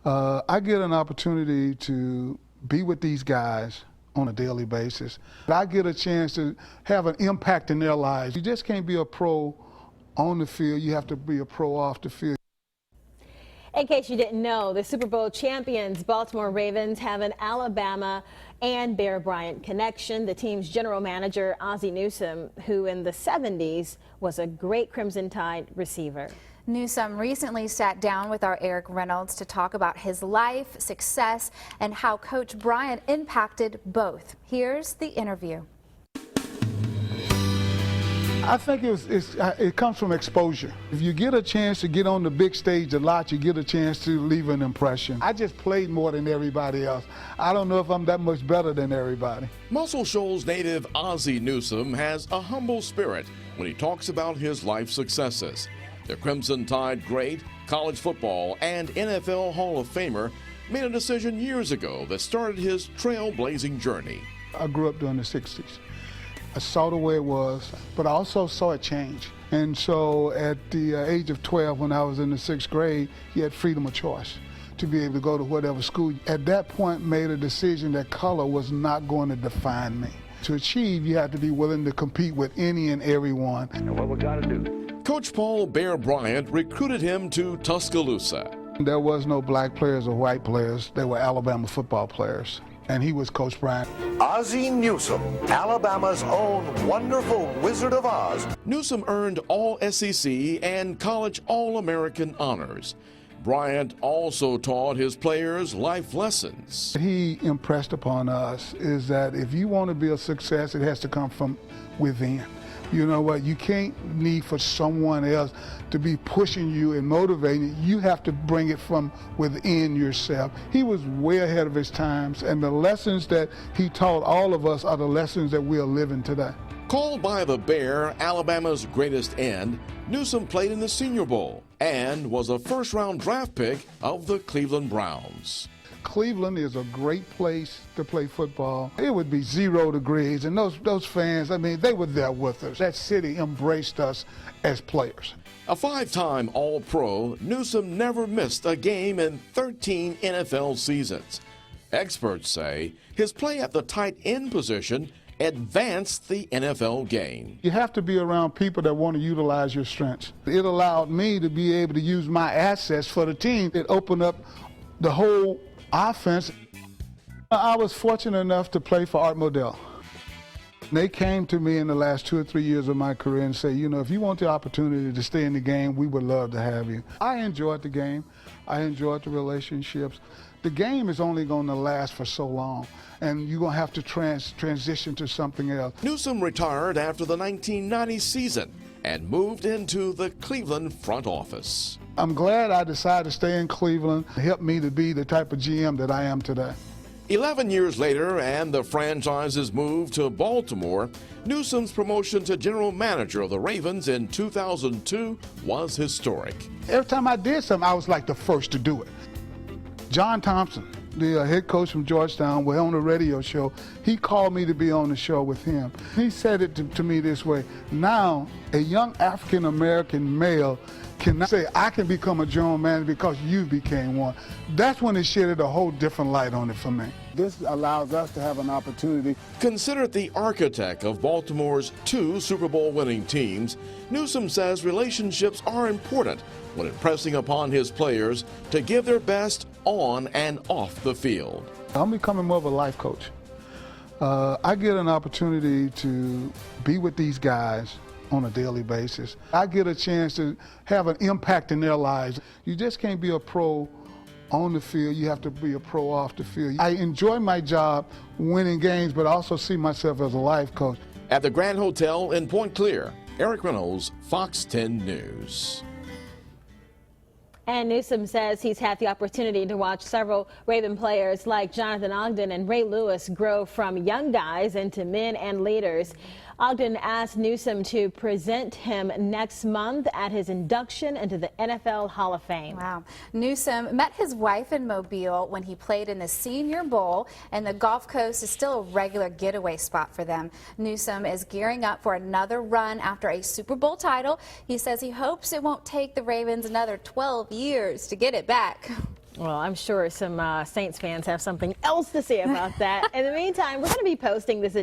I get an opportunity to be with these guys on a daily basis. I get a chance to have an impact in their lives. You just can't be a pro on the field. You have to be a pro off the field. In case you didn't know, the Super Bowl champions Baltimore Ravens have an Alabama and Bear Bryant connection. The team's general manager, Ozzie Newsome, who in the 70s was a great Crimson Tide receiver. Newsome recently sat down with our Eric Reynolds to talk about his life, success, and how Coach Bryant impacted both. Here's the interview. I think it comes from exposure. If you get a chance to get on the big stage a lot, you get a chance to leave an impression. I just played more than everybody else. I don't know if I'm that much better than everybody. Muscle Shoals native Ozzie Newsome has a humble spirit when he talks about his life successes. The Crimson Tide great, college football, and NFL Hall of Famer made a decision years ago that started his trailblazing journey. I grew up during the 60s. I saw the way it was, but I also saw it change. And so at the age of 12, when I was in the 6th grade, you had freedom of choice to be able to go to whatever school. At that point, made a decision that color was not going to define me. To achieve, you had to be willing to compete with any and everyone. And what we got to do. Coach Paul Bear Bryant recruited him to Tuscaloosa. There was no black players or white players. They were Alabama football players. And he was Coach Bryant. Ozzie Newsome, Alabama's own wonderful Wizard of Oz. Newsome earned all SEC and college All-American honors. Bryant also taught his players life lessons. What he impressed upon us is that if you want to be a success, it has to come from within. You know what? You can't need for someone else to be pushing you and motivating you. You have to bring it from within yourself. He was way ahead of his times, and the lessons that he taught all of us are the lessons that we are living today. Called by the Bear Alabama's greatest end, Newsome played in the Senior Bowl and was a first-round draft pick of the Cleveland Browns. Cleveland is a great place to play football. It would be 0 degrees, and those fans, I mean, they were there with us. That city embraced us as players. A 5-time All-Pro, Newsome never missed a game in 13 NFL seasons. Experts say his play at the tight end position advanced the NFL game. You have to be around people that want to utilize your strengths. It allowed me to be able to use my assets for the team. It opened up the whole offense. I was fortunate enough to play for Art Modell. They came to me in the last 2 or 3 years of my career and say, you know, if you want the opportunity to stay in the game, we would love to have you. I enjoyed the game. I enjoyed the relationships. The game is only going to last for so long, and you're going to have to transition to something else. Newsome retired after the 1990 season and moved into the Cleveland front office. I'm glad I decided to stay in Cleveland. It helped me to be the type of GM that I am today. 11 years later, and the franchise's move to Baltimore, Newsome's promotion to general manager of the Ravens in 2002 was historic. Every time I did something, I was like the first to do it. John Thompson, the head coach from Georgetown, was on the radio show. He called me to be on the show with him. He said it to me this way: now a young African-American male can say, I can become a general manager because you became one. That's when it shedded a whole different light on it for me. This allows us to have an opportunity. Considered the architect of Baltimore's 2 Super Bowl winning teams, Newsome says relationships are important when impressing upon his players to give their best on and off the field. I'm becoming more of a life coach. I get an opportunity to be with these guys on a daily basis. I get a chance to have an impact in their lives. You just can't be a pro on the field, you have to be a pro off the field. I enjoy my job winning games, but I also see myself as a life coach. At the Grand Hotel in Point Clear, Eric Reynolds, Fox 10 News. And Newsome says he's had the opportunity to watch several Raven players like Jonathan Ogden and Ray Lewis grow from young guys into men and leaders. Ogden asked Newsome to present him next month at his induction into the NFL Hall of Fame. Wow. Newsome met his wife in Mobile when he played in the Senior Bowl, and the Gulf Coast is still a regular getaway spot for them. Newsome is gearing up for another run after a Super Bowl title. He says he hopes it won't take the Ravens another 12 years to get it back. Well, I'm sure some Saints fans have something else to say about that. In the meantime, we're going to be posting this